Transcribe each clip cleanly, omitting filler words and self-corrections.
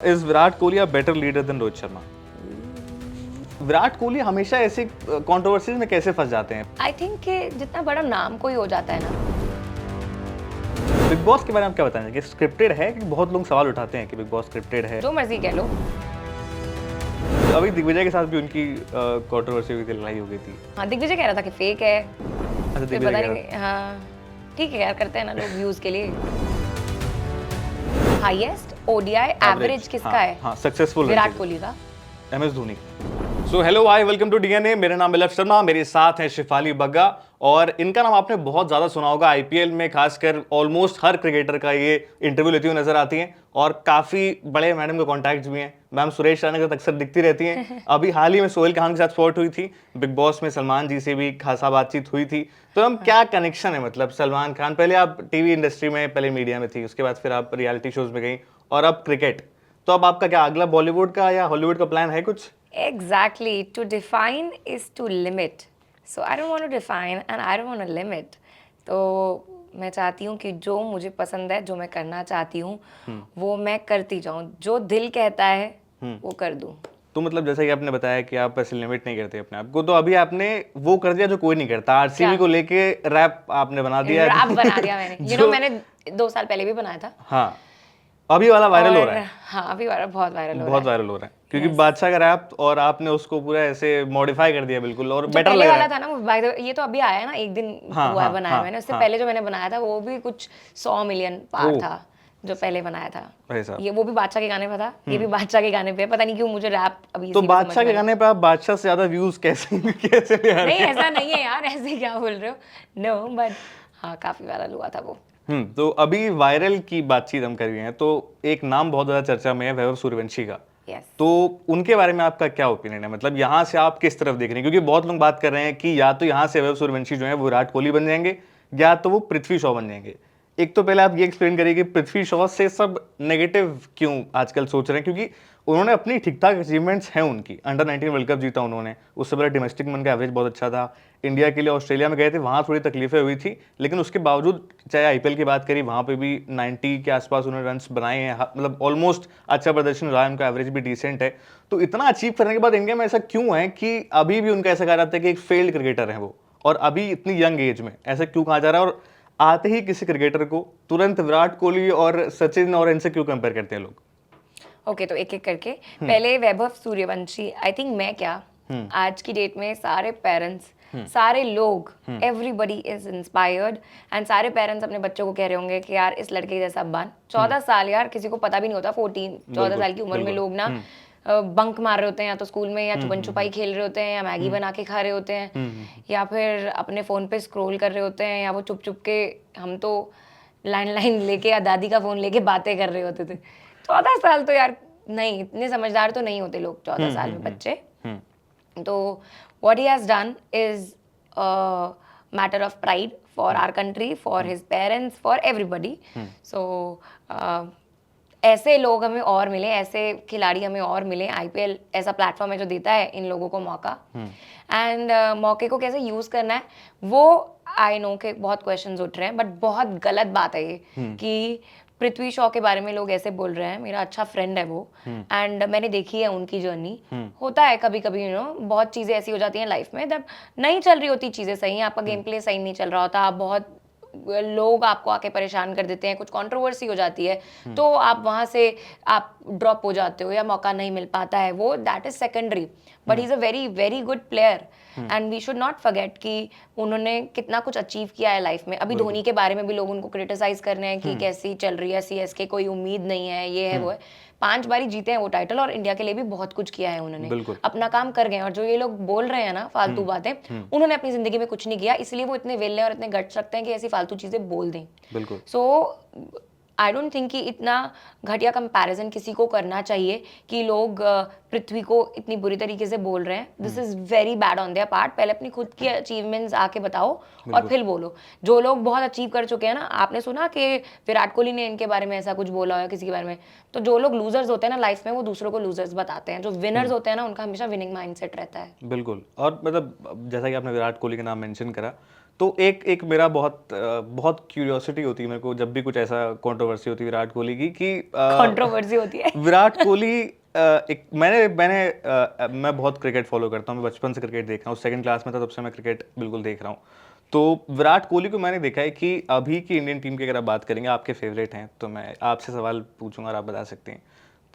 Is Virat Kohli a better leader than Rohit Sharma? Virat Kohli हमेशा ऐसे controversies में कैसे फंस जाते हैं? आई थिंक कि जितना बड़ा नाम कोई हो जाता है ना। बिग बॉस के बारे में क्या बताएंगे कि स्क्रिप्टेड है? कि बहुत लोग सवाल उठाते हैं कि बिग बॉस स्क्रिप्टेड है। जो मर्जी कह लो। अभी दिग्विजय के साथ भी उनकी कंट्रोवर्सी हुई थी, लड़ाई हो गई थी। हाँ, दिग्विजय कह रहा था कि फेक है। अच्छा, फिर दिग्विजय पता कह नहीं, हाँ ठीक है यार, करते हैं ना लोग व्यूज के लिए। हाईएस्ट ओडीआई एवरेज किसका है? हाँ, सक्सेसफुल विराट कोहली का। MS Dhoni. So hello hi, welcome to DNA. मेरा नाम बिलव शर्मा, मेरे साथ है शिफाली बग्गा। और इनका नाम आपने बहुत ज्यादा सुना होगा, आईपीएल में खासकर ऑलमोस्ट हर क्रिकेटर का ये इंटरव्यू लेती हुई नजर आती हैं। और काफी बड़े मैडम के कॉन्टैक्ट्स भी हैं। मैम सुरेश राणा के साथ अक्सर दिखती रहती हैं। अभी हाल ही में सोहेल खान के साथ स्पॉट हुई थी। बिग बॉस में सलमान जी से भी खासा बातचीत हुई थी। तो हम क्या कनेक्शन है, मतलब सलमान खान, पहले आप टीवी इंडस्ट्री में, पहले मीडिया में थी, उसके बाद फिर आप रियलिटी शोज में गई और अब क्रिकेट। तो अब आपका क्या अगला बॉलीवुड का या हॉलीवुड का प्लान है कुछ? Exactly. To define is to limit. So I don't want to define and I don't want to limit. तो मैं चाहती हूँ कि जो मुझे पसंद है, जो मैं करना चाहती हूँ, वो मैं करती जाऊँ। जो दिल कहता है वो कर दूँ। तो मतलब जैसा कि आपने बताया कि आप ऐसे लिमिट नहीं करते अपने आप को, तो अभी आपने वो कर दिया जो कोई नहीं करता, आरसीबी को लेके रैप आपने बना दिया। रैप बना दिया मैंने। मैंने 2 साल पहले भी बनाया था। हाँ, अभी वाला वायरल हो रहा है। हाँ, अभी वाला बहुत वायरल हो रहा है। बहुत वायरल हो रहा है क्योंकि बादशाह का रैप, और आपने उसको पूरा ऐसे मॉडिफाई कर दिया बिल्कुल, और जो बेटर पहले लग रहा वाला है। था ना, बाय द वे, ये तो अभी आया है ना, एक दिन हुआ है बनाया मैंने। उससे पहले जो मैंने बनाया था वो भी कुछ 100 मिलियन पार था, जो पहले बनाया था। ये वो भी बादशाह के गाने पे था, ये भी बादशाह के गाने पे। पता नहीं क्यों मुझे रैप अभी तो बादशाह के गाने पे आप बादशाह से ज्यादा व्यूज कैसे कैसे ले आ रहे नहीं, हैं? ऐसा नहीं है यार, ऐसे क्या बोल रहे हो। नो बट हाँ, काफी वायरल हुआ था वो। तो अभी वायरल की बातचीत हम कर रहे हैं, तो एक नाम बहुत ज्यादा चर्चा में है, वैभव सूर्यवंशी का। Yes. तो उनके बारे में आपका क्या ओपिनियन है? मतलब यहाँ से आप किस तरफ देख रहे हैं? क्योंकि बहुत लोग बात कर रहे हैं कि या तो यहाँ से वैभव सूर्यवंशी जो है वो विराट कोहली बन जाएंगे, या तो वो पृथ्वी शॉ बन जाएंगे। एक तो पहले आप ये एक्सप्लेन करिए कि पृथ्वी शॉ से सब नेगेटिव क्यों आजकल सोच रहे हैं, क्योंकि उन्होंने अपनी ठीक ठाक अचीवमेंट्स हैं उनकी। अंडर-19 वर्ल्ड कप जीता उन्होंने, उससे पहले डोमेस्टिक में उनका एवरेज बहुत अच्छा था। इंडिया के लिए ऑस्ट्रेलिया में गए थे, वहाँ थोड़ी तकलीफें हुई थी, लेकिन उसके बावजूद चाहे आईपीएल की बात करी, वहाँ पे भी 90 के आसपास उन्होंने रन्स बनाए हैं। मतलब ऑलमोस्ट अच्छा प्रदर्शन रहा है उनका, एवरेज भी डिसेंट है। तो इतना अचीव करने के बाद इंडिया में ऐसा क्यों है कि अभी भी उनका ऐसा कहा जाता है कि एक फेल्ड क्रिकेटर है वो, और अभी इतनी यंग एज में ऐसा क्यों कहा जा रहा है? और आते ही किसी क्रिकेटर को तुरंत विराट कोहली और सचिन और इनसे क्यों कंपेयर करते हैं लोग? ओके, तो एक एक करके। पहले वैभव सूर्यवंशी, आई थिंक मैं क्या, आज की डेट में सारे पेरेंट्स, सारे लोग, एवरीबडी इज इंस्पायर्ड, एंड सारे पेरेंट्स अपने बच्चों को कह रहे होंगे कि यार इस लड़के जैसा बन। 14 साल यार, किसी को पता भी नहीं होता। 14 साल की उम्र में लोग ना बंक मार रहे होते हैं, या तो स्कूल में, या छुपन छुपाई खेल रहे होते हैं, या मैगी बना के खा रहे होते हैं, या फिर अपने फोन पे स्क्रॉल कर रहे होते हैं, या वो चुप चुप के, हम तो लैंडलाइन लेके या दादी का फोन लेके बातें कर रहे होते थे। 14 साल तो यार नहीं, इतने समझदार तो नहीं होते लोग 14 साल में बच्चे। तो what he has done is matter of pride for our country, for his parents, for everybody. So ऐसे लोग हमें और मिले, ऐसे खिलाड़ी हमें और मिले। आईपीएल ऐसा प्लेटफॉर्म है जो देता है इन लोगों को मौका, एंड मौके को कैसे यूज करना है वो, आई नो के बहुत क्वेश्चंस उठ रहे हैं, बट बहुत गलत बात है ये कि पृथ्वी शॉ के बारे में लोग ऐसे बोल रहे हैं। मेरा अच्छा फ्रेंड है वो, एंड मैंने देखी है उनकी जर्नी। होता है कभी कभी, बहुत चीजें ऐसी हो जाती हैं लाइफ में, जब नहीं चल रही होती चीजें सही, आपका गेम प्ले सही नहीं चल रहा होता, आप बहुत लोग आपको आके परेशान कर देते हैं, कुछ कंट्रोवर्सी हो जाती है, तो आप वहां से आप ड्रॉप हो जाते हो या मौका नहीं मिल पाता है, वो that is secondary. But he is a very very good player, and we should not forget कि उन्होंने कितना कुछ अचीव किया है लाइफ में। अभी धोनी के बारे में भी लोग उनको क्रिटिसाइज कर रहे हैं कि कैसी चल रही है सीएसके, कोई उम्मीद नहीं है, ये है वो है। 5 बारी जीते हैं वो टाइटल, और इंडिया के लिए भी बहुत कुछ किया है उन्होंने, अपना काम कर गए हैं। और जो ये लोग बोल रहे हैं ना फालतू बातें, उन्होंने अपनी जिंदगी में कुछ नहीं किया, इसलिए वो इतने वेले और इतने गट्स रखते हैं कि ऐसी फालतू चीजें बोल दें। बिल्कुल। सो आई डोंट थिंक कि इतना घटिया कंपैरिजन किसी को करना चाहिए कि लोग पृथ्वी को इतनी बुरी तरीके से बोल रहे हैं। This is very bad on their part. पहले अपनी खुद की अचीवमेंट्स आके बताओ और फिर बोलो। जो लोग बहुत अचीव कर चुके हैं ना, आपने सुना कि विराट कोहली ने इनके बारे में ऐसा कुछ बोला हो किसी के बारे में? तो जो लोग लूजर्स होते हैं ना लाइफ में, वो दूसरों को लूजर्स बताते हैं। जो विनर्स होते हैं ना, उनका हमेशा विनिंग माइंडसेट रहता है। बिल्कुल। और मतलब जैसा कि आपने विराट कोहली का नाम मेंशन करा, तो एक मेरा बहुत क्यूरियोसिटी होती है मेरे को जब भी कुछ ऐसा कंट्रोवर्सी होती है विराट कोहली की कि कंट्रोवर्सी होती है। विराट कोहली मैं बहुत क्रिकेट फॉलो करता हूँ, मैं बचपन से क्रिकेट देख रहा हूँ, सेकंड क्लास में था तब से मैं क्रिकेट बिल्कुल देख रहा हूँ। तो विराट कोहली को मैंने देखा है कि अभी की इंडियन टीम की अगर आप बात करेंगे, आपके फेवरेट हैं, तो मैं आपसे सवाल पूछूंगा और आप बता सकते हैं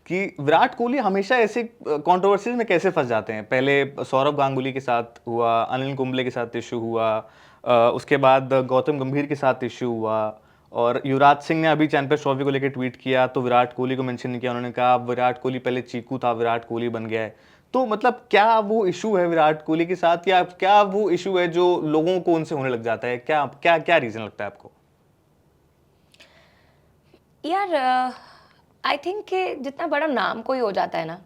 कि विराट कोहली हमेशा ऐसे कंट्रोवर्सीज में कैसे फंस जाते हैं। पहले सौरव गांगुली के साथ हुआ, अनिल कुंबले के साथ इशू हुआ, उसके बाद गौतम गंभीर के साथ इशू हुआ, और युवराज सिंह ने अभी चैंपियंस ट्रॉफी को लेकर ट्वीट किया तो विराट कोहली को मेंशन नहीं किया, उन्होंने कहा विराट कोहली पहले चीकू था, विराट कोहली बन गया है। तो मतलब क्या वो इशू है विराट कोहली के साथ, या क्या वो इशू है जो लोगों को उनसे होने लग जाता है? क्या क्या क्या रीजन लगता है आपको? यार आई थिंक कि जितना बड़ा नाम कोई हो जाता है ना,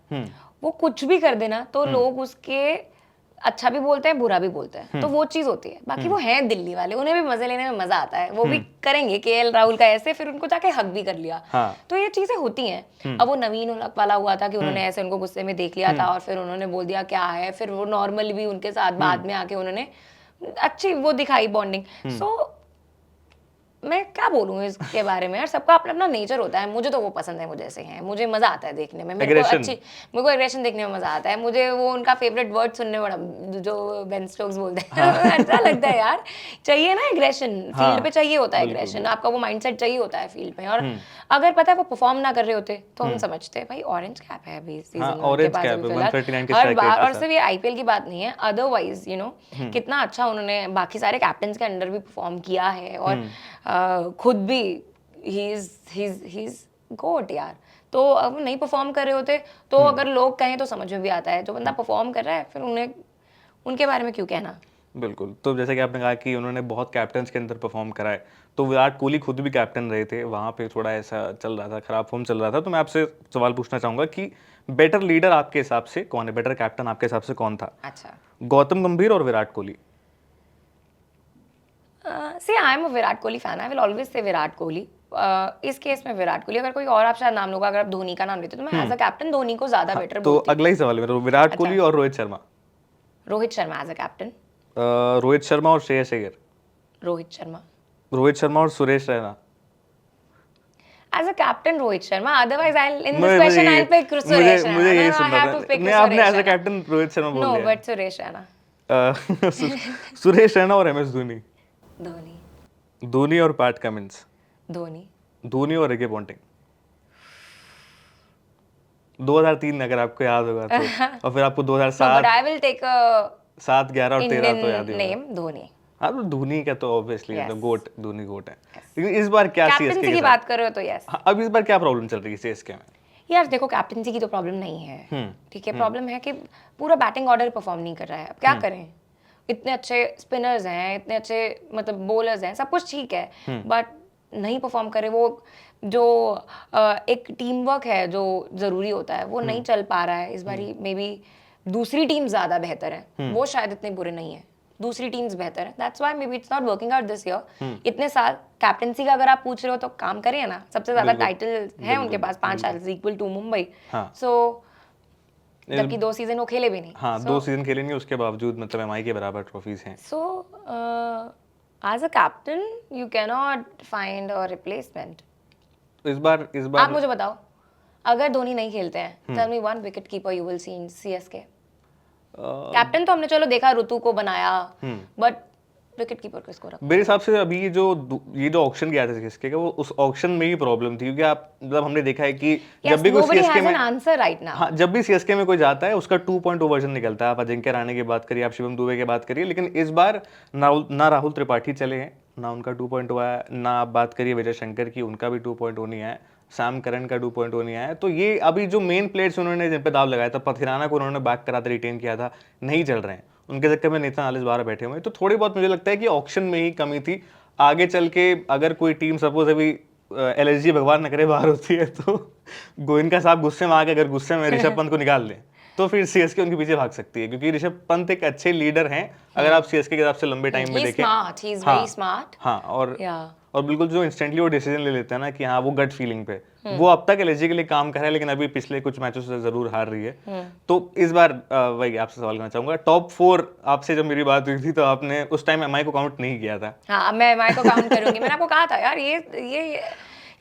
वो कुछ भी कर देना तो लोग उसके अच्छा भी बोलते हैं, बुरा भी बोलते हैं, तो वो चीज होती है। बाकी वो हैं दिल्ली वाले, उन्हें भी मजे लेने में मजा आता है, वो भी करेंगे केएल राहुल का ऐसे, फिर उनको जाके हक भी कर लिया। हाँ। तो ये चीजें होती हैं। अब वो नवीन उलक वाला हुआ था कि उन्होंने ऐसे उनको गुस्से में देख लिया था और फिर उन्होंने बोल दिया क्या है, फिर वो नॉर्मल भी उनके साथ बाद में आके उन्होंने अच्छी वो दिखाई बॉन्डिंग। सो मैं क्या बोलूँ इसके बारे में यार, सबका अपना अपना नेचर होता है। मुझे तो वो पसंद है, मुझे ऐसे हैं, मुझे मजा आता है देखने में, मेरे को एग्रेशन देखने में मजा आता है। मुझे वो उनका फेवरेट वर्ड सुनने में जो बेन स्टोक्स बोलते हैं अच्छा लगता है यार। चाहिए ना एग्रेशन, फील्ड पे चाहिए होता है एग्रेशन, आपका वो माइंडसेट चाहिए होता है फील्ड पे। और अगर पता है वो परफॉर्म ना कर रहे होते तो हम समझते हैं भाई ऑरेंज कैप है अभी सीजन में उनके पास अभी फिलहाल हर बार। और सिर्फ ये आईपीएल की बात नहीं है, अदरवाइज यू नो कितना अच्छा उन्होंने बाकी सारे कैप्टन्स के अंडर भी परफॉर्म किया है, और खुद भी ही इज गोट यार। तो अब नहीं परफॉर्म कर रहे होते तो अगर लोग कहें तो समझ में भी आता है, जो बंदा परफॉर्म कर रहा है फिर उन्हें उनके बारे में क्यों कहना। बिल्कुल। तो जैसे कि आपने कहा कि उन्होंने बहुत कैप्टन्स के अंदर परफॉर्म करा है, तो विराट कोहली खुद भी कैप्टन रहे थे, वहाँ पे थोड़ा ऐसा चल रहा था, खराब फॉर्म चल रहा था। तो मैं आपसे सवाल पूछना चाहूँगा कि बेटर लीडर आपके हिसाब से कौन है, बेटर कैप्टन आपके हिसाब से कौन था? अच्छा, गौतम गंभीर और Virat Kohli? See, I am a Virat Kohli fan, I will always say Virat Kohli. इस केस में विराट कोहली। अगर कोई और आप शायद नाम लोगे, अगर आप धोनी का नाम लेते तो मैं एज अ कैप्टन धोनी को ज्यादा बेटर तो बोलती। अगला ही सवाल है मेरा, विराट कोहली और Rohit Sharma? Rohit Sharma as a captain. Rohit Sharma और श्रेयस अय्यर? रोहित शर्मा। रोहित शर्मा और Suresh Raina? As a captain Rohit Sharma, otherwise I in this question I pick Suresh Raina. मुझे यही सुनना था, मैं आपने as a captain Rohit Sharma बोल दिया। No but Suresh Raina. सुरेश रैना और एमएस धोनी? धोनी। धोनी और पैट कमिंस? धोनी। धोनी और रिकी पॉन्टिंग? 2003 अगर आपको याद होगा तो, और फिर आपको 2007 but I will take a 7, 11 और 13 तो याद ही होगा। नेम धोनी। हाँ, तो धोनी का तो ऑब्वियसली Yes. मतलब गोट, धोनी गोट है। लेकिन इस बार क्या सीएसके कैप्टनसी के की साथ? बात कर रहे हो तो यस। हाँ, अब इस बार क्या प्रॉब्लम चल रही है सीएसके में? यार देखो, कैप्टनसी की तो प्रॉब्लम नहीं है, ठीक है। प्रॉब्लम है कि पूरा बैटिंग ऑर्डर परफॉर्म नहीं कर रहा है। अब क्या करें, इतने अच्छे स्पिनर्स हैं, इतने अच्छे मतलब बॉलर्स हैं, सब कुछ ठीक है, बट नहीं परफॉर्म करे। वो जो एक टीम वर्क है जो जरूरी होता है वो नहीं चल पा रहा है इस बारी। मे बी दूसरी टीम ज्यादा बेहतर है, वो शायद इतने बुरे नहीं है, दूसरी टीम्स बेहतर है। That's why may be it's not working out this year. इतने साल कैप्टनसी का अगर आप पूछ रहे हो तो काम करिए ना, सबसे ज्यादा टाइटल है उनके पास 5 टाइटल्स इक्वल टू मुंबई। सो जबकि 2 सीजन वो खेले भी नहीं। हाँ, 2 सीजन खेले नहीं, उसके बावजूद मतलब एमआई के बराबर ट्रॉफीज हैं। So as a captain you can not find a replacement. इस बार आप मुझे बताओ, अगर धोनी नहीं खेलते हैं, tell me one wicket keeper you will see in CSK. Captain तो हमने चलो देखा, ऋतु को बनाया, बट विकेट कीपर किसको रखा? मेरे हिसाब से अभी ये जो ऑक्शन गया था सीएसके का, वो उस ऑक्शन में ही प्रॉब्लम थी, क्योंकि आप मतलब हमने देखा है कि जब भी कोई सीएसके में आंसर राइट नाउ, हाँ, जब भी सीएसके में कोई जाता है उसका 2.0 वर्जन निकलता है। आप अजिंक्य रहाणे की बात करिए, आप शिवम दुबे की बात करिए, लेकिन इस बार ना राहुल त्रिपाठी चले हैं, ना उनका 2.0 आया, ना आप बात करिए विजय शंकर की, उनका भी 2.0 नहीं आया, सैम करन का 2.0 नहीं आया। तो ये अभी जो मेन प्लेयर्स उन्होंने जिन पे दाव लगाया था, पथिराना को उन्होंने बैक कराते रिटेन किया था, नहीं चल रहे हैं, उनके चक्कर में नेथन आलिस बाहर बैठे हुए हैं। तो थोड़ी बहुत मुझे लगता है कि ऑक्शन में ही कमी थी। आगे चल के अगर कोई टीम सपोज अभी एलएसजी भगवान न करे बाहर होती है, तो गोयनका साहब गुस्से में आके अगर गुस्से में ऋषभ पंत को निकाल दें, तो फिर सीएसके उनके पीछे भाग सकती है, क्योंकि ऋषभ पंत एक अच्छे लीडर हैं अगर आप सीएसके के हिसाब से लंबे टाइम में देखें। He is very smart. हाँ, और बिल्कुल जो इंस्टेंटली वो डिसीजन ले लेते हैं ना कि हाँ वो गट फीलिंग पे, वो अब तक एलएसजी के लिए काम कर रहा है, लेकिन अभी पिछले कुछ मैचों से जरूर हार रही है। तो इस बार वही आपसे सवाल करना चाहूंगा, टॉप 4 आपसे जब मेरी बात हुई थी तो आपने उस टाइम एमआई को काउंट नहीं किया था। हाँ, मैं एमआई को काउंट करूंगी। मैंने आपको कहा था यार, ये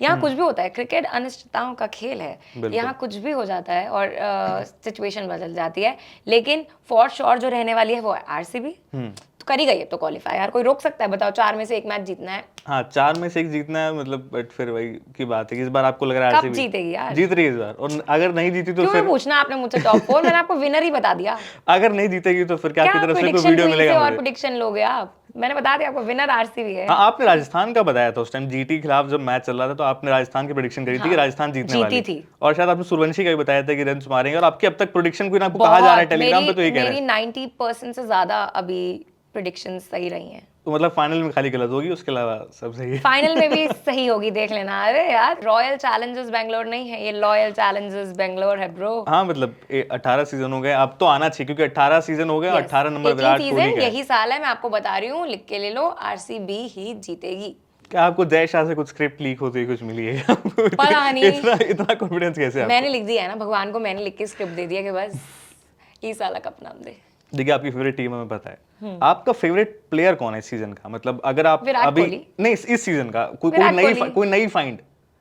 यहाँ कुछ भी होता है, क्रिकेट अनिश्चितताओं का खेल है, यहाँ कुछ भी हो जाता है और सिचुएशन बदल जाती है, लेकिन फॉर श्योर जो रहने वाली है वो आरसीबी तो कर ही गई है। तो क्वालिफाई यार कोई रोक सकता है? बताओ, 4 में से 1 मैच जीतना है। हाँ, 4 में से 1 जीतना है, मतलब बट फिर वही की बात है कि इस बार आपको लग रहा है कब आरसीबी जीतेगी यार? जीत रही है इस बार, और अगर नहीं जीती तो क्यों फिर पूछना आपने मुझसे टॉप 4? मैंने आपको विनर ही बता दिया। अगर नहीं जीतेगी तो फिर क्या आपकी तरफ से कोई प्रेडिक्शन वीडियो क्वीन से मिलेगा और मुझे? प्रेडिक्शन लोगे आप? मैंने बता दिया आपको, विनर आरसीबी है। हाँ, आपने राजस्थान का बताया था उस टाइम, जीटी के खिलाफ जब मैच चल रहा था तो आपने राजस्थान की प्रेडिक्शन करी थी कि राजस्थान जीतने वाली थी। और शायद आपने सूर्यवंशी का भी बताया था कि रन मारेंगे, और आपकी अब तक प्रेडिक्शन कोई ना आपको कहा जा रहा है टेलीग्राम पे तो ये कह रहे हैं मेरी 90% से ज्यादा अभी प्रेडिक्शन सही रही हैं। तो मतलब फाइनल में खाली गलत होगी, उसके अलावा सब सही है। फाइनल में भी सही होगी, देख लेना। अरे यार, रॉयल चैलेंजर्स बेंगलोर नहीं है, ये लॉयल चैलेंजर्स बेंगलोर है ब्रो। हाँ, मतलब 18 सीजन हो गए, अब तो आना चाहिए, क्योंकि 18 सीजन हो गए, 18 नंबर विराट कोहली का है। यही साल है, मैं आपको बता रही हूँ, लिख के ले लो, आरसीबी ही जीतेगी। क्या आपको जय शाह से कुछ स्क्रिप्ट लीक होती है, कुछ मिली है? पता नहीं। इतना कॉन्फिडेंस कैसे आपको? मैंने लिख दिया है ना, भगवान को मैंने लिख के स्क्रिप्ट दे दिया कि बस इस साल कप नाम दे। देखिए, आपकी फेवरेट टीम हमें पता है, आपका फेवरेट प्लेयर कौन है इस सीजन का? मतलब अगर आप अभी नहीं इस सीजन का कोई नई फाइंड,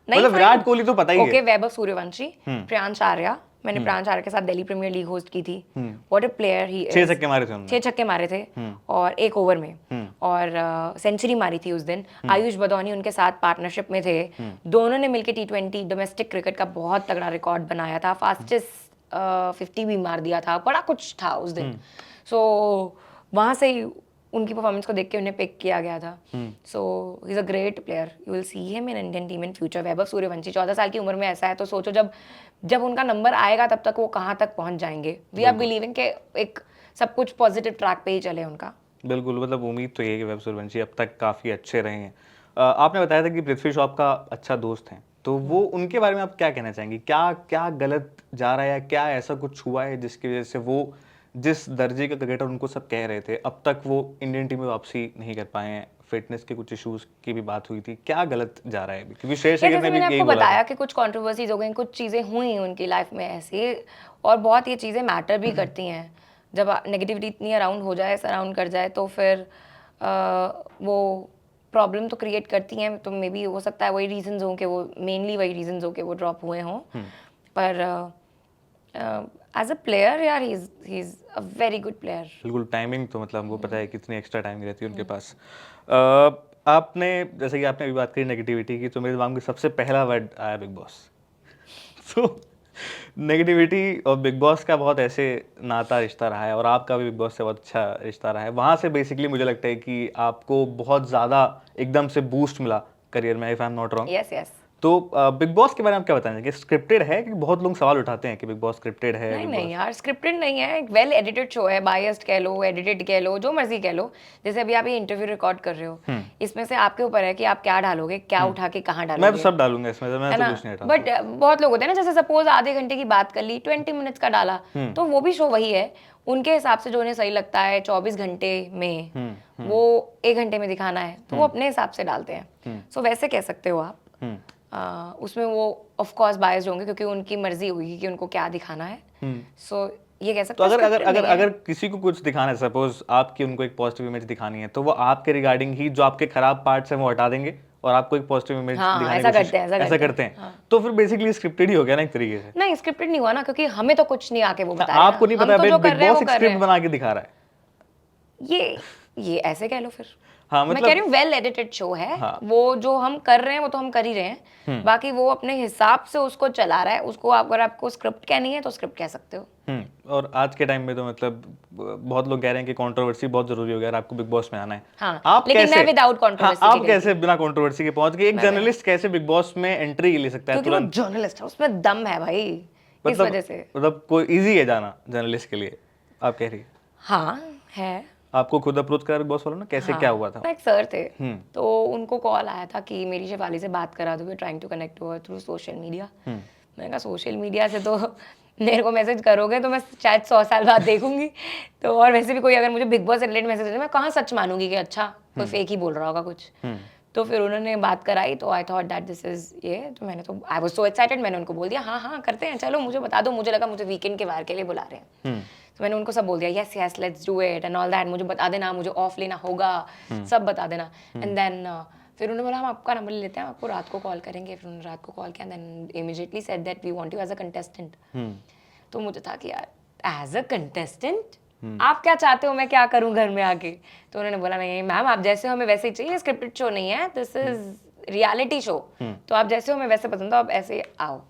मतलब विराट कोहली तो पता ही है। ओके, वैभव सूर्यवंशी, प्रियांश आर्या। मैंने प्रियांश आर्या के साथ दिल्ली प्रीमियर लीग होस्ट की थी। What a player he is. 6 छक्के मारे थे उन्होंने। 6 छक्के मारे थे और 1 ओवर में, और सेंचुरी मारी थी उस दिन। आयुष बदौनी उनके साथ पार्टनरशिप में थे। दोनों ने मिलकर T20 डोमेस्टिक क्रिकेट का बहुत तगड़ा रिकॉर्ड बनाया था। फास्टेस्ट 50 भी मार दिया था, बड़ा कुछ था उस दिन। सो वहां से ही उनकी परफॉर्मेंस को देख के उन्हें पिक किया गया था। So he is a great player, you will see him in Indian team in future. Vaibhav Suryavanshi 14 साल की उम्र में ऐसा है, तो सोचो जब उनका नंबर आएगा तब तक वो कहाँ तक पहुंच जाएंगे। वी आर बिलीविंग के एक सब कुछ पॉजिटिव ट्रैक पे ही चले उनका। बिल्कुल, मतलब उम्मीद तो ये है कि वैभव सूर्यवंशी अब तक काफी अच्छे रहे हैं। आपने बताया था कि पृथ्वी शॉ का अच्छा दोस्त है, तो वो उनके बारे में आप क्या कहना चाहेंगे? क्या क्या गलत जा रहा है, क्या ऐसा कुछ हुआ है जिसकी वजह से वो जिस दर्जे का क्रिकेटर उनको सब कह रहे थे, अब तक वो इंडियन टीम में वापसी नहीं कर पाए हैं? फिटनेस के कुछ इश्यूज की भी बात हुई थी, क्या गलत जा रहा है? क्योंकि श्रेयस अय्यर ने भी यही बोला बताया कि कुछ कंट्रोवर्सीज हो गई, कुछ चीजें हुई उनकी लाइफ में ऐसे, और बहुत ये चीजें मैटर भी करती हैं। जब नेगेटिविटी इतनी अराउंड हो जाए, सराउंड कर जाए, तो फिर वो प्रॉब्लम तो क्रिएट करती हैं। तो मे बी हो सकता है वही रीजंस हों कि वो मेनली वही रीजंस हो कि वो ड्रॉप हुए हों। पर एज अ प्लेयर यार, ही is a very good player. बिल्कुल, टाइमिंग तो मतलब वो पता है कितनी एक्स्ट्रा टाइम रहती है उनके पास। आपने जैसे कि आपने अभी बात करी नेगेटिविटी की, तो मेरे दिमाग में सबसे पहला वर्ड आया बिग बॉस। तो नेगेटिविटी और बिग बॉस का बहुत ऐसे नाता रिश्ता रहा है, और आपका भी बिग बॉस से बहुत अच्छा रिश्ता रहा है। वहाँ से बेसिकली मुझे लगता है कि आपको बहुत ज़्यादा एकदम से बूस्ट मिला करियर में, if I am not wrong. Yes. तो बिग बॉस के बारे में आप क्या बताएंगे कि स्क्रिप्टेड है? कि बहुत लोग सवाल उठाते हैं कि बिग बॉस स्क्रिप्टेड है। नहीं यार, स्क्रिप्टेड नहीं है, एक वेल एडिटेड शो है। बायस्ड कह लो, एडिटेड कह लो, जो मर्जी कह लो। जैसे अभी आप ये इंटरव्यू रिकॉर्ड कर रहे हो, इसमें से आपके ऊपर है कि आप क्या डालोगे, क्या उठा के कहाँ डालोगे। मैं तो सब डालूंगा इसमें, मैं तो कुछ नहीं हटाऊंगा। बट बहुत लोग होते हैं ना, जैसे सपोज आधे घंटे की बात कर ली, 20 मिनट्स का डाला, तो वो भी शो वही है उनके हिसाब से, जो उन्हें सही लगता है 24 घंटे में वो 1 घंटे में दिखाना है, तो वो अपने हिसाब से डालते हैं। सो वैसे कह सकते हो आप। उसमें वो ऑफ कोर्स बायस्ड होंगे, क्योंकि उनकी मर्जी होगी कि उनको क्या दिखाना है। सो ये कह सकते हैं। तो अगर किसी को कुछ दिखाना है, सपोज आपकी उनको एक पॉजिटिव इमेज दिखानी है, तो वो आपके रिगार्डिंग ही जो आपके खराब पार्ट्स हैं वो हटा देंगे और आपको एक पॉजिटिव इमेज दिखाने की कोशिश ऐसा करते हैं। तो फिर बेसिकली स्क्रिप्टेड ही हो गया ना एक तरीके से। नहीं, स्क्रिप्टेड नहीं हुआ ना, क्योंकि हमें तो कुछ नहीं आके वो बता रहा है। आपको नहीं पता, बिग बॉस स्क्रिप्ट बना के दिखा रहा है। ये ऐसे कह लो फिर। हाँ, मैं कह रही हूँ वेल एडिटेड शो है। वो जो हम कर रहे हैं वो तो हम कर ही रहे हैं, बाकी वो अपने हिसाब से उसको चला रहा है। उसको अगर आपको स्क्रिप्ट कहनी है तो स्क्रिप्ट कह सकते हो। और आज के टाइम में तो मतलब बहुत लोग कह रहे हैं कि कंट्रोवर्सी बहुत जरूरी हो गया अगर आपको बिग बॉस में आना है। हाँ, आप लेकिन कैसे, मैं विदाउट कंट्रोवर्सी आप कैसे बिना कंट्रोवर्सी के पहुंच गए? एक जर्नलिस्ट कैसे बिग बॉस में एंट्री ले सकता है? क्योंकि वो जर्नलिस्ट है, उसमें दम है भाई, इस वजह से। मतलब कोई इजी है जाना जर्नलिस्ट के लिए, आप कह रही है? हाँ है। आपको खुद अप्रोच करा बिग बॉस वालों ने? कैसे क्या हुआ था? एक सर थे, तो उनको कॉल आया था कि मेरी शेफाली से बात करा दो, we are trying to connect her through social media. मैंने कहा सोशल मीडिया से तो मेरे को मैसेज करोगे तो मैं शायद 100 साल बाद देखूंगी, तो और वैसे भी कोई अगर मुझे बिग बॉस से रिलेटेड मैसेज दे मैं कहाँ सच मानूंगी कि अच्छा कोई फेक ही बोल रहा होगा कुछ। तो फिर उन्होंने बात कराई तो I thought that this is ये, तो मैंने तो आई वाज सो एक्साइटेड, मैंने उनको बोल दिया हाँ हाँ करते हैं, चलो मुझे बता दो, मुझे लगा मुझे वीकेंड के वार के लिए बुला रहे हैं। तो मैंने उनको सब बोल दिया yes yes let's do it and all that, मुझे बता देना, मुझे ऑफ लेना होगा, सब बता देना। एंड देन फिर उन्होंने बोला हम आपका नंबर ले लेते हैं, आपको रात को कॉल करेंगे। फिर उन्होंने रात को कॉल किया, then immediately said that we want you as a contestant. तो मुझे था कि यार एज अ कंटेस्टेंट आप क्या चाहते हो मैं क्या करूं घर में आके। तो उन्होंने बोला नहीं मैम आप जैसे हो हमें वैसे ही चाहिए, स्क्रिप्टेड शो नहीं है, दिस इज रियलिटी शो, तो आप जैसे हो हमें वैसे पसंद हो, आप ऐसे आओ।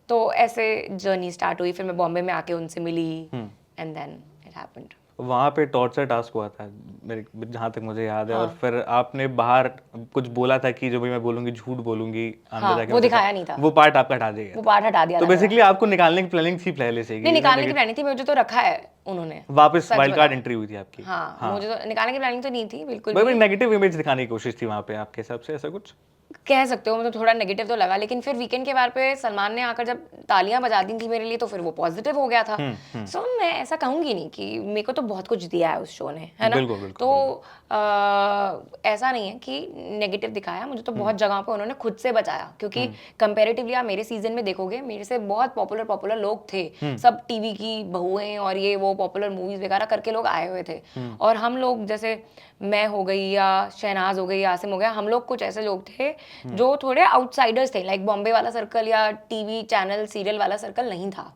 तो ऐसे जर्नी स्टार्ट हुई, फिर मैं बॉम्बे में आके उनसे मिली एंड देन इट हैपेंड। वहाँ पे टॉर्चर टास्क हुआ था मेरे, जहाँ तक मुझे याद है। हाँ। और फिर आपने बाहर कुछ बोला था कि जो भी मैं बोलूंगी झूठ बोलूंगी, अंदर हाँ, जाके वो मैं दिखाया नहीं था, वो पार्ट आपका हटा दिया वो था। पार्ट हटा दिया तो था। बेसिकली आपको निकालने की प्लानिंग थी पहले से नहीं निकालने की प्लानिंग थी, मुझे तो रखा है उन्होंने, वापस सच वाइल्ड कार्ड बताऊं। एंट्री हुई थी आपकी। हाँ, मुझे तो निकालने की प्लानिंग तो नहीं थी बिल्कुल भाई भी। नेगेटिव इमेज दिखाने की कोशिश थी वहाँ पे आपके हिसाब से, ऐसा कुछ? कह सकते हो, मतलब थोड़ा नेगेटिव तो लगा, लेकिन फिर वीकेंड के बार पे सलमान ने आकर जब तालियां बजा दी थी मेरे लिए तो फिर वो पॉजिटिव हो गया था। सो मैं ऐसा कहूंगी नहीं कि मेरे को तो बहुत कुछ दिया है उस शो ने, है ना। बिल्कुल, बिल्कुल, तो ऐसा नहीं है कि नेगेटिव दिखाया, मुझे तो बहुत जगह पे उन्होंने खुद से बचाया, क्योंकि कंपैरेटिवली आप मेरे सीजन में देखोगे मेरे से बहुत पॉपुलर लोग थे, सब टीवी की बहुएं और ये वो पॉपुलर मूवीज वगैरह करके लोग आए हुए थे। और हम लोग जैसे मैं हो गई या शहनाज हो गई या आसिम हो गया, हम लोग कुछ ऐसे लोग थे जो थोड़े आउटसाइडर्स थे, लाइक बॉम्बे वाला सर्कल या टीवी चैनल सीरियल वाला सर्कल नहीं था।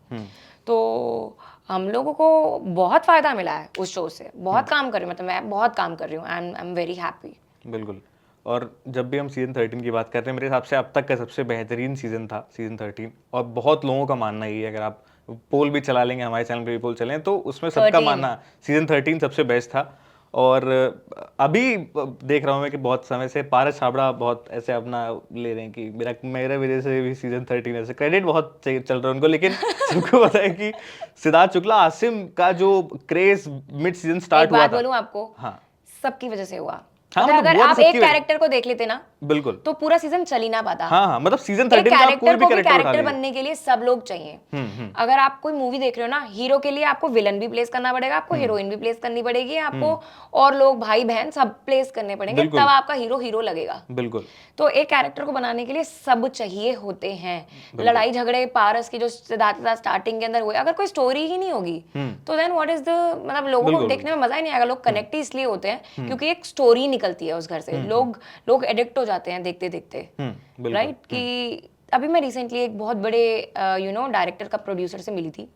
तो हम लोगों को बहुत फायदा मिला है उस शो से, बहुत काम कर रही हूँ, मतलब मैं बहुत काम कर रही हूँ and I am very happy. बिल्कुल। और जब भी हम सीजन 13 की बात करते हैं, मेरे हिसाब से अब तक का सबसे बेहतरीन सीजन था सीजन 13। और बहुत लोगों का मानना ये है, अगर आप पोल भी चला लेंगे, हमारे चैनल पे भी पोल चलें, तो उसमें सबका 13 मानना सीजन 13 सबसे बेस्ट था। और अभी देख रहा हूँ मैं कि बहुत समय से पारस छाबड़ा बहुत ऐसे अपना ले रहे हैं कि मेरे वजह से भी सीजन 13 ऐसे क्रेडिट बहुत चल रहा है उनको। लेकिन सबको पता है कि सिद्धार्थ शुक्ला आसिम का जो क्रेज मिड सीजन एक स्टार्ट हुआ बात था। बोलूं आपको, हाँ सबकी वजह से हुआ। हाँ, मतलब मतलब अगर वो तो आप सबकी एक वजह- कैरेक्टर को देख लेते ना बिल्कुल। तो पूरा सीजन चल ही ना पाता। हाँ हाँ, मतलब सीजन एक 13 का आप कोई कैरेक्टर भी को भी कैरेक्टर उठा कैरेक्टर लीजिए। बनने के लिए सब लोग चाहिए। अगर आप कोई मूवी देख रहे हो ना, हीरो के लिए आपको विलन भी प्लेस करना पड़ेगा, आपको हीरोइन भी प्लेस करनी पड़ेगी, आपको और लोग भाई बहन सब प्लेस करने पड़ेंगे, बिल्कुल। तब आपका हीरो हीरो लगेगा। बिल्कुल। तो एक कैरेक्टर को बनाने के लिए सब चाहिए होते हैं। लड़ाई झगड़े पारस की जो सिद्धार्थ के साथ स्टार्टिंग के अंदर हुए, अगर कोई स्टोरी ही नहीं होगी तो देन व्हाट इज द, मतलब लोगों को बिल्कुल, देखने में मजा ही नहीं आएगा। लोग कनेक्ट ही इसलिए होते हैं क्योंकि एक स्टोरी निकलती है उस घर से, लोग एडिक्ट हो जाते हैं देखते देखते, बिल्कुल। राइट। कि अभी मैं रिसेंटली एक बहुत बड़े डायरेक्टर का प्रोड्यूसर से मिली थी।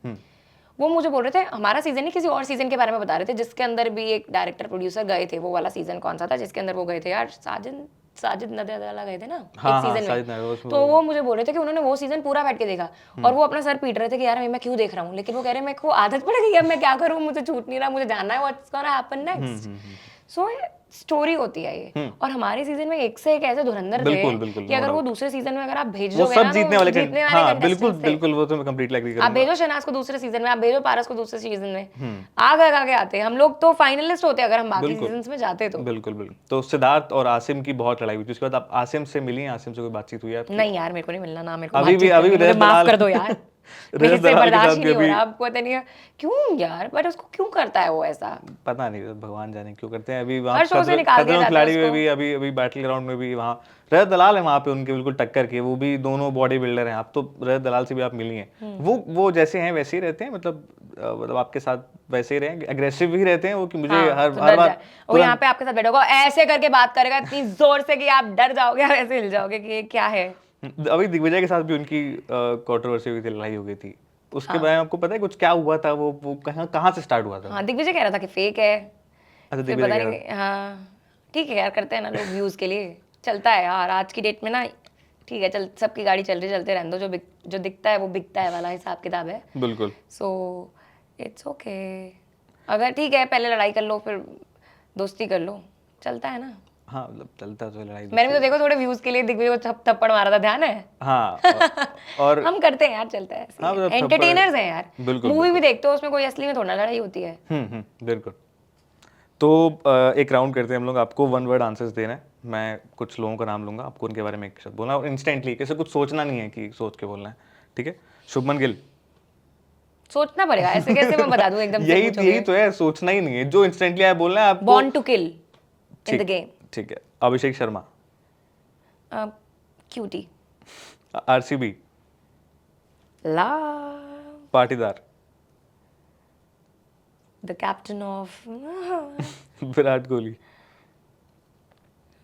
वो मुझे बोल रहे थे, हमारा सीजन नहीं किसी और सीजन के बारे में बता रहे थे जिसके अंदर भी एक डायरेक्टर प्रोड्यूसर गए थे। वो वाला सीजन कौन सा था जिसके अंदर वो गए थे यार, साजिद नदियाला गए थे ना हाँ, एक हाँ, सीजन साजिद में। नदियाला, उसमें तो वो मुझे बोल रहे थे कि उन्होंने वो सीजन पूरा बैठ के देखा और वो अपना सर पीट रहे थे कि यार मैं क्यों देख रहा हूँ, लेकिन वो कह रहे हैं मेरे को आदत पड़ गई, अब मैं क्या करूँ, मुझे छूट नहीं रहा, मुझे जानना है what's gonna happen next. So story होती है ये। और हमारे सीजन में एक से एक ऐसे धुरंधर थे बिल्कुल, बिल्कुल, कि अगर no वो doubt। दूसरे सीजन में अगर आप भेज वो दोगे सब ना जीतने तो वाले जीतने वाले हाँ बिल्कुल contestants थे। बिल्कुल, वो तो मैं कंप्लीटली एग्री आप करूंगा। भेजो शहनाज को दूसरे सीजन में, आप भेजो पारस को दूसरे सीजन में, आगे आते हम लोग तो फाइनलिस्ट होते अगर हम बाकी बिल्कुल। सीजन्स में जाते तो। बिल्कुल बिल्कुल। तो सिद्धार्थ और आसिम की बहुत लड़ाई हुई थी, उसके बाद आप आसिम से मिली हैं? आसिम से कोई बातचीत हुई है आपकी? नहीं यार, मेरे को नहीं मिलना ना, मेरे को अभी भी बातचीत करनी, मुझे रजत माफ दलाल कर दो यार मेरे रजत से दलाल के बर्दाश्त साथ ही भी नहीं हो अभी रहा। आपको पता नहीं है क्यों यार, बट उसको क्यों करता है वो ऐसा, पता नहीं, भगवान जाने क्यों करते हैं। अभी वहाँ हर शो से निकाल दिया जाता है खिलाड़ी में उसको। भी, अभी अभी बैटल ग्राउंड में भी वहाँ रजत दलाल है वहाँ पे उनके बिल्कुल टक्कर के, वो भी दोनों बॉडी बिल्डर हैं। आप तो रजत दलाल से भी आप मिली हैं, वो जैसे हैं वैसे ही रहते हैं, मतलब आपके साथ वैसे ही रहे, एग्रेसिव ही रहते हैं वो, कि मुझे हाँ, तो डर जाए वो यहाँ पे आपके साथ बैठोगा ऐसे करके बात करेगा इतनी जोर से कि आप डर जाओगे, आप ऐसे हिल जाओगे कि ये क्या है। अभी दिग्विजय के साथ भी उनकी कंट्रोवर्सी हुई थी, लड़ाई हो गई थी, उसके बारे में आपको पता है कुछ क्या हुआ था? वो कहाँ से स्टार्ट हुआ था? हाँ, दिग्विजय कह रहा था कि फेक है। अच्छा, फिर दिग्विजय पता कह नहीं, हाँ ठीक है यार, करते हैं ना लोग व्यूज के लिए, चलता है यार आज की डेट में ना, ठीक है चल, सबकी गाड़ी चल रही, चलते रहने दो, जो दिखता है वो बिकता है वाला हिसाब किताब है। बिल्कुल। सो इट्स ओके, अगर ठीक है पहले लड़ाई कर लो फिर दोस्ती कर लो, चलता है ना। हाँ, मतलब चलता तो लड़ाई। मैंने भी तो देखो थोड़े व्यूज के लिए दिग्विजय को थप्पड़ मारा था, ध्यान है। हाँ और हम करते हैं यार, चलता है, हाँ, मतलब एंटरटेनर्स हैं यार। बिल्कुल, मूवी भी देखते हो, उसमें कोई असली में थोड़ा लड़ाई होती है। बिल्कुल। तो एक राउंड करते हैं हम लोग, आपको वन वर्ड आंसर्स देना है, मैं कुछ लोगों का नाम लूंगा, आपको उनके बारे में एक शब्द बोलना है और इंस्टेंटली, कैसे कुछ सोचना नहीं है कि सोच के बोलना है, ठीक है। शुभमन गिल, सोचना पड़ेगा, ऐसे कैसे मैं बता दूं एकदम से यही पूछोगे। तो है, सोचना ही नहीं है, जो इंस्टेंटली आप बोलना है आपको। Born to kill in the ठीक, गेम। ठीक है। अभिषेक शर्मा, क्यूटी। आरसीबी, ला Patidar, the captain of Virat Kohli,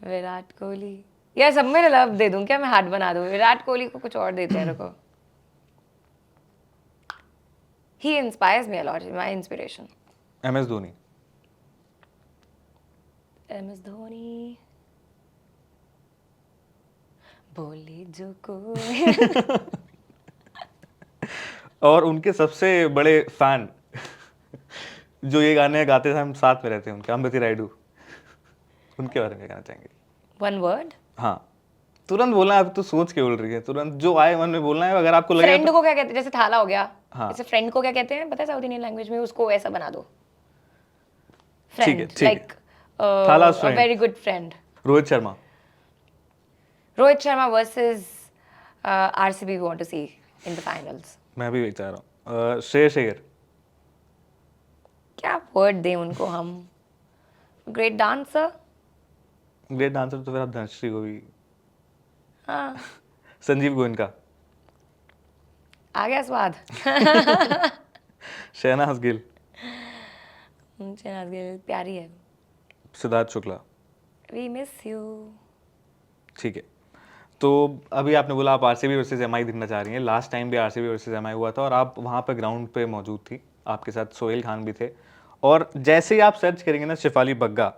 Virat Kohli. यार सब में लव दे दूं क्या, मैं हार्ट बना दूं? विराट कोहली को कुछ और देते हैं, रुको। He inspires me a lot, my inspiration. MS Dhoni, MS Dhoni, बोले जो कोई और उनके सबसे बड़े फैन जो ये गाने गाते थे, हम साथ में रहते हैं उनके, अम्बती रायडू, उनके बारे में कहना चाहेंगे? One word. हाँ, तुरंत बोलना है, आप तो सोच के बोल रही है, तुरंत जो आए मन में बोलना है, अगर आपको लगे फ्रेंड तो। को क्या कहते हैं? जैसे थाला हो गया, हाँ। जैसे फ्रेंड को क्या कहते हैं पता है साउथ इंडियन लैंग्वेज में? उसको ऐसा बना दो, ठीक है, फ्रेंड, ठीक है। Like Thala's a friend. Very good friend. Rohit Sharma, Rohit Sharma versus RCB we want to see in the finals. मैं भी वही चाह रहा हूँ। श्रेयस अय्यर, क्या वर्ड दें उनको हम? Great dancer. ग्रेट डांसर तो फिर आप धनश्री को भी। हाँ, संजीव गोयनका, आ गया स्वाद। शहनाज गिल, शहनाज गिल प्यारी है। Siddharth Shukla, we miss you. ठीक है। तो अभी आपने बोला आप आरसीबी वर्सेस एमआई देखना चाह रही हैं। लास्ट टाइम भी आरसीबी वर्सेस एमआई हुआ था और आप वहाँ पे ग्राउंड पे मौजूद थी, आपके साथ सोहेल खान भी थे। और जैसे ही आप सर्च करेंगे ना शिफाली बग्गा,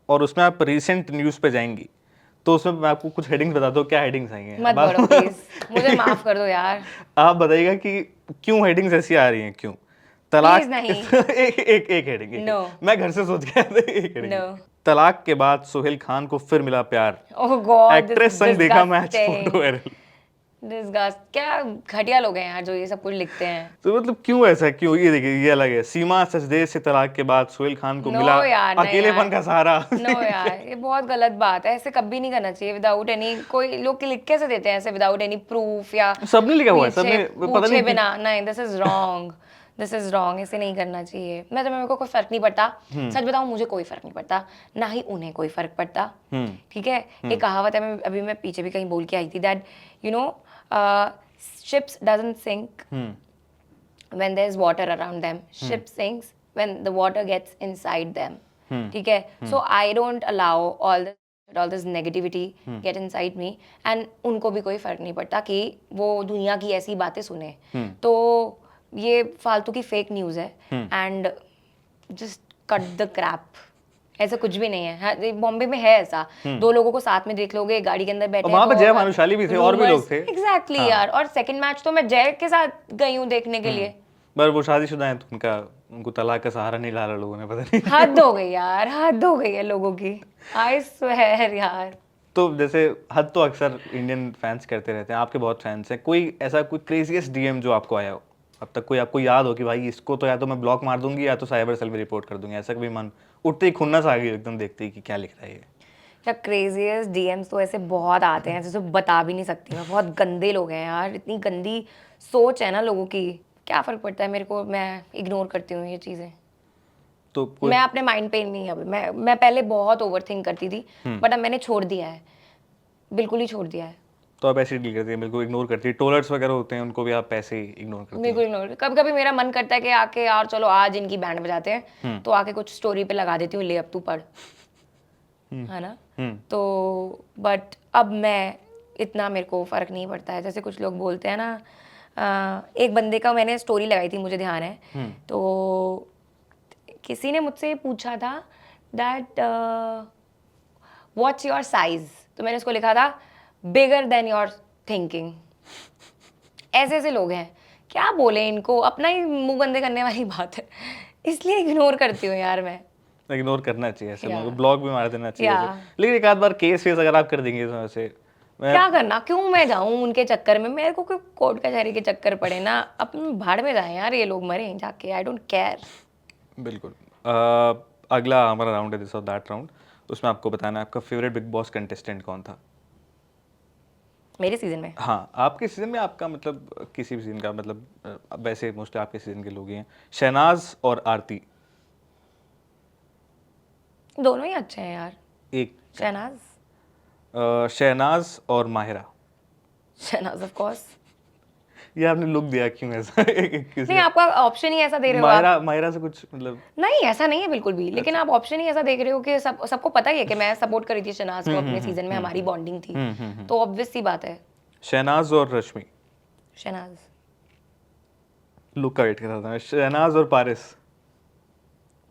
और उसमें आप रिसेंट न्यूज़ पे जाएंगी, तो उसमें मैं आपको कुछ हेडिंग्स बताता हूँ, क्या हेडिंग्स आई हैं। मत अब आप- बोलो प्लीज, मुझे माफ कर दो यार। आप बताइएगा कि क्यों हेडिंग्स ऐसी आ रही हैं, क्यों? तलाक Please नहीं। एक हेडिंग, No. मैं घर से सोच के आया था, एक हेडिंग। No. तलाक के बाद सोहेल खान को फिर मिला प्यार, ओह गॉड, एक्ट्रेस संग देखा मैच, फोटो वायरल। डिस्गस्ट। क्या घटिया लोग हैं यार जो ये सब कुछ लिखते हैं। तो मतलब क्यों ऐसा, क्यों? ये देखिए, ये अलग है। सीमा सचदेव से तलाक के बाद सोहेल खान को नो मिला यार, नहीं अकेलेपन यार। का सहारा। नो यार, ये बहुत गलत बात है, ऐसे कभी नहीं करना चाहिए विदाउट एनी। कोई लोग लिख कैसे देते हैं ऐसे विदाउट एनी प्रूफ या सबने लिखा हुआ है, पीछे सबने, पता पूछे नहीं बिना। नहीं, this is wrong, this is wrong, ऐसे नहीं करना चाहिए। मैं तो, मेरे को कोई फर्क नहीं पड़ता, सच बताऊं मुझे कोई फर्क नहीं पड़ता, ना ही उन्हें कोई फर्क पड़ता। ठीक है, एक कहावत है, मैं अभी पीछे भी कहीं बोल के आई थी, that you know ships doesn't sink when there's water around them. Ship sinks when the water gets inside them. ठीक है, so I don't allow all this negativity get inside me, and उनको भी कोई फर्क नहीं पड़ता कि वो दुनिया की ऐसी बातें सुने। तो ये फालतू की फेक न्यूज़ है, and just cut the crap. ऐसा कुछ भी नहीं है। बॉम्बे में है ऐसा, दो लोगों को साथ में देख लोगे गाड़ी के अंदर बैठे, वहाँ पे जय भानुशाली भी थे और भी लोग थे। एग्जैक्टली यार। और सेकंड मैच तो मैं जय के साथ गई हूँ देखने के लिए। पर वो शादीशुदा है तो उनको तलाक का सहारा नहीं डाला लोगों ने, पता नहीं। हद हो गई यार, हद हो गई है लोगों की, आई स्वेयर यार। तो जैसे हद तो अक्सर इंडियन फैंस करते रहते हैं, आपके बहुत फैंस हैं, कोई ऐसा कोई क्रेजीएस्ट डीएम जो आपको आया हो अब तक, कोई आपको याद हो कि भाई इसको तो या तो मैं ब्लॉक मार दूंगी या तो साइबर सेल में रिपोर्ट कर दूंगी, ऐसा कभी मन उठते ही खुन्नस आ गई एकदम देखते ही कि क्या लिख रहा है ये? या क्रेजीएस्ट डीएम्स तो ऐसे बहुत आते हैं जैसे बता भी नहीं सकती मैं। बहुत गंदे लोग हैं यार, इतनी गंदी सोच है ना लोगों की। क्या फर्क पड़ता है मेरे को, मैं इग्नोर करती हूँ ये चीज़ें। तो कोई मैं अपने माइंड पे नहीं, अब मैं पहले बहुत ओवरथिंक करती थी, बट अब मैंने छोड़ दिया है, बिल्कुल ही छोड़ दिया है। तो आप ऐसे ही डील करती है, बिल्कुल इग्नोर करती है? ट्रोलर्स वगैरह होते हैं उनको भी आप ऐसे ही इग्नोर करती बिल्कुल इग्नोर। कभी कभी मेरा मन करता है कि आके यार चलो आज इनकी बैंड बजाते हैं, तो आके कुछ स्टोरी पे लगा देती हूँ, ले अब तू पढ़, है ना। तो बट अब मैं इतना, मेरे को फर्क नहीं पड़ता है। जैसे कुछ लोग बोलते हैं ना, एक बंदे का मैंने स्टोरी लगाई थी, मुझे ध्यान है, तो किसी ने मुझसे पूछा था दैट व्हाट्स योर साइज, तो मैंने उसको लिखा था बिगर देन योर थिंकिंग। ऐसे ऐसे लोग हैं, क्या बोले इनको, अपना ही मुंह बंदे करने वाली बात है, इसलिए इग्नोर करती हूँ यार मैं। इग्नोर करना चाहिए ऐसे, Yeah. ब्लॉग भी मार देना चाहिए Yeah. ऐसे। लेकिन एक आध बार केस वेस अगर आप कर देंगे तो ऐसे क्या करना, क्यों मैं जाऊं उनके चक्कर में? मेरे को कोई कोर्ट कचहरी के चक्कर पड़े ना, अपने भाड़ में जाए यार, ये लोग मरे जाके, आई डोंट केयर। बिल्कुल। अगला हमारा राउंड है दिस और दैट राउंड, उसमें आपको बताना है आपका फेवरेट बिग बॉस कंटेस्टेंट कौन था। मेरे सीजन में हाँ, आपके सीजन में आपका मतलब किसी भी सीजन का मतलब वैसे मोस्टली आपके सीजन के लोग ही हैं, शहनाज और आरती, दोनों ही अच्छे हैं यार। एक शहनाज, शहनाज और माहिरा। Shehnaaz of course. ये आपने लुक दिया क्यों ऐसा? किसी नहीं, आपका ऑप्शन ही ऐसा दे रहे हो आप। माहिरा से कुछ मतलब नहीं, ऐसा नहीं है बिल्कुल भी, लेकिन आप ऑप्शन ही ऐसा देख रहे हो कि सबको पता ही है कि मैं सपोर्ट करी थी शहनाज को अपने सीजन में, हमारी बॉन्डिंग थी, तो ऑब्वियस सी बात है शहनाज और रश्मि। शहनाज। लुक का वेट कर रहा था मैं। शहनाज और पारस।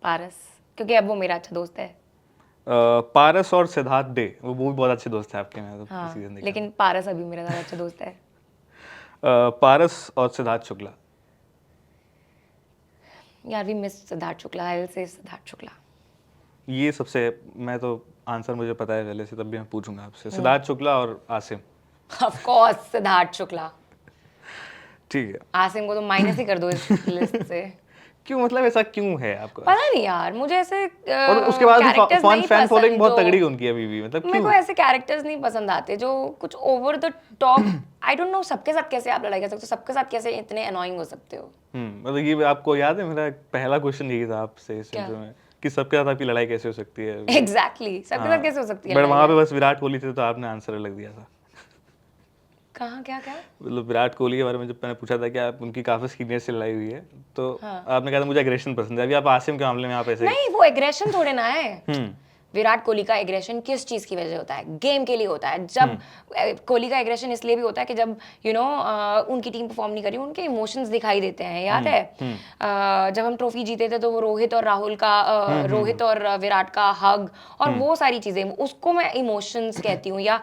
पारस, क्योंकि अब वो मेरा अच्छा दोस्त है। पारस और सिद्धार्थ डे, वो भी बहुत अच्छे दोस्त हैं आपके, मैं तो हाँ, सीजन देखा। लेकिन पारस अभी मेरा ज़्यादा अच्छा दोस्त है। पारस और सिद्धार्थ शुक्ला। यार we miss Siddharth Shukla, I will say Siddharth Shukla. ये सबसे, मैं तो आंसर मुझे पता है पहले से, तब भी मैं पूछूंगा आपसे। सिद्धार्थ शुक्ला और आसिम। Of course Siddharth Shukla. ठीक है। आसिम को तो माइनस ही कर दो इस लिस्ट से। क्यों, मतलब ऐसा क्यों है आपको? पता नहीं यार, मुझे ऐसे और उसके बाद भी कैरेक्टर्स फन नहीं फैन फॉलोइंग पसंद बहुत जो तगड़ी है उनकी अभी भी, मतलब मेरे को क्यों? ऐसे कैरेक्टर्स नहीं पसंद आते जो कुछ over the top. I don't know सबके साथ कैसे आप लड़ाई कर सकते हो, सबके साथ कैसे इतने अनोइंग हो सकते हो। मतलब ये आपको याद है मेरा पहला क्वेश्चन यही था आपसे इस क्या? इंटरव्यू में कि सबके साथ आपकी लड़ाई कैसे हो सकती है? एग्जैक्टली, सबके साथ कैसे हो सकती है बट लड़ाई वहां पे यार? बस विराट कोहली थे तो आपने आंसर अलग दिया था। कहाँ, क्या क्या? मतलब विराट कोहली के बारे में जब मैंने पूछा था कि आप उनकी काफी सीनियर से लड़ाई हुई है, तो हाँ। आपने कहा था मुझे एग्रेशन पसंद है। अभी आप आसिम के मामले में आप ऐसे नहीं, वो एग्रेशन थोड़े ना है। हम्म विराट कोहली का एग्रेशन किस चीज की वजह से होता है? गेम के लिए होता है। जब कोहली का एग्रेशन इसलिए भी होता है कि जब उनकी टीम परफॉर्म नहीं करी, उनके इमोशंस दिखाई देते हैं। याद है जब हम ट्रॉफी जीते थे तो वो रोहित और राहुल का रोहित और विराट का हग और वो सारी चीजें, उसको मैं इमोशंस कहती हूँ, या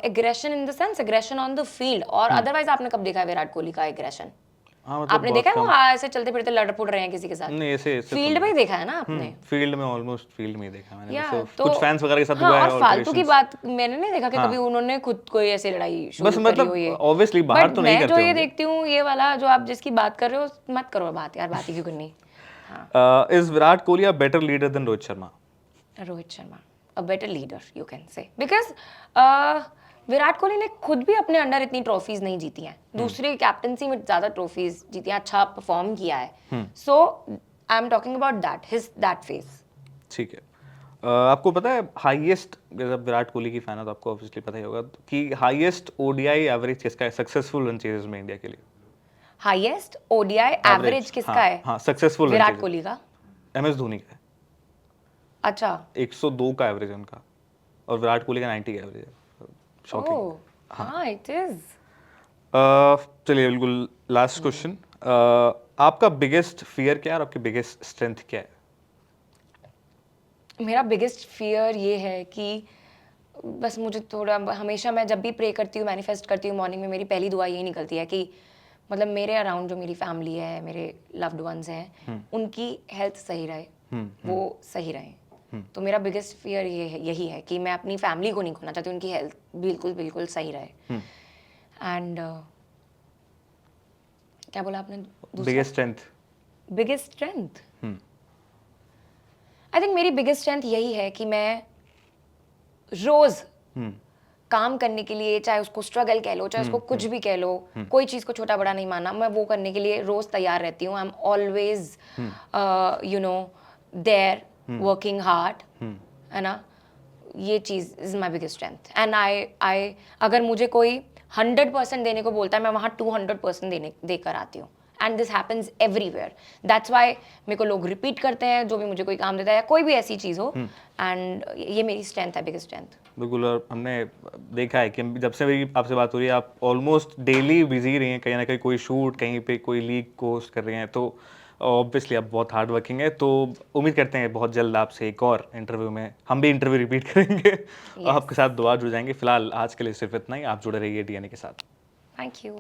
aggression in the sense aggression on the field. और अदरवाइज आपने कब देखा है विराट कोहली का एग्रेशन? हाँ, मतलब आपने बहुत देखा है वो कम। ऐसे चलते फिरते लड़ पुड़ रहे हैं किसी के साथ? नहीं, ऐसे फील्ड में ही देखा है ना आपने? फील्ड में, ऑलमोस्ट फील्ड में ही देखा मैंने। या बस तो कुछ फैंस वगैरह के साथ हाँ, हुआ है और फालतू की alterations। बात मैंने नहीं देखा कि कभी उन्होंने खुद कोई ऐसे लड़ाई शुरू बस करी मतलब हो ये। ऑब्वियसली बाहर बट तो नहीं मैं जो करते ये होंगे। देखती हूँ, ये वाला जो आप जिसकी बात कर रहे हो, मत करो बात यार, बात ही क्यों करनी। हाँ, is Virat Kohli a better leader than Rohit Sharma? Rohit Sharma a better leader you can say, because Virat Kohli ने खुद भी अपने अंडर इतनी ट्रॉफीज नहीं जीती हैं, दूसरी कैप्टनसी में ज्यादा ट्रॉफीज जीती हैं, अच्छा परफॉर्म किया है। So I am talking about that phase. ठीक है। आपको पता है हाईएस्ट, जब विराट कोहली की फैन है तो आपको ऑब्वियसली पता ही होगा कि हाईएस्ट ओडीआई एवरेज किसका है सक्सेसफुल रन चेजेस में इंडिया के लिए? हाईएस्ट ओडीआई एवरेज किसका है? हाँ, सक्सेसफुल विराट कोहली का। MS धोनी का है। अच्छा, 102 का एवरेज है उनका, और विराट कोहली का 90 का एवरेज है। शॉकिंग। ओह हाँ, इट इज। चलिए, बिल्कुल लास्ट क्वेश्चन। आपका बिगेस्ट फियर क्या है और आपकी बिगेस्ट स्ट्रेंथ क्या है? मेरा बिगेस्ट फियर ये है कि बस मुझे थोड़ा, हमेशा मैं जब भी प्रे करती हूँ, मैनिफेस्ट करती हूँ, मॉर्निंग में मेरी पहली दुआ यही निकलती है कि मतलब मेरे अराउंड जो मेरी फैमिली है, मेरे लव्ड वंस हैं, उनकी हेल्थ सही रहे, वो सही रहे। तो मेरा बिगेस्ट फियर यही है कि मैं अपनी फैमिली को नहीं खोना चाहती, उनकी हेल्थ बिल्कुल बिल्कुल सही रहे। एंड क्या बोला आपने? Biggest strength. Biggest strength, I think मेरी बिगेस्ट स्ट्रेंथ यही है कि मैं रोज काम करने के लिए, चाहे उसको स्ट्रगल कह लो, चाहे उसको कुछ भी कह लो, कोई चीज को छोटा बड़ा नहीं मानना, मैं वो करने के लिए रोज तैयार रहती हूँ। I am always there working hard, है ना। ये चीज is my biggest strength. And I अगर मुझे कोई 100% देने को बोलता है, मैं वहाँ 200% देकर आती हूँ। And this happens everywhere. That's why मेरे को लोग रिपीट करते हैं, जो भी मुझे कोई काम देता है या कोई भी ऐसी चीज़ हो। एंड ये मेरी स्ट्रेंथ है, बिगेस्ट स्ट्रेंथ। बिल्कुल। और हमने देखा है कि जब से मेरी आपसे बात हो रही है, आप ऑलमोस्ट डेली बिजी रही हैं, कहीं ना कहीं कोई शूट, कहीं पे कोई लीग कोस्ट कर रहे हैं, तो ऑब्वियसली आप बहुत हार्ड वर्किंग है। तो उम्मीद करते हैं बहुत जल्द आपसे एक और इंटरव्यू में हम भी इंटरव्यू रिपीट करेंगे। आपके साथ दोबारा जुड़ जाएंगे। फिलहाल आज के लिए सिर्फ इतना ही। आप जुड़े रहिए DNA के साथ। Thank you.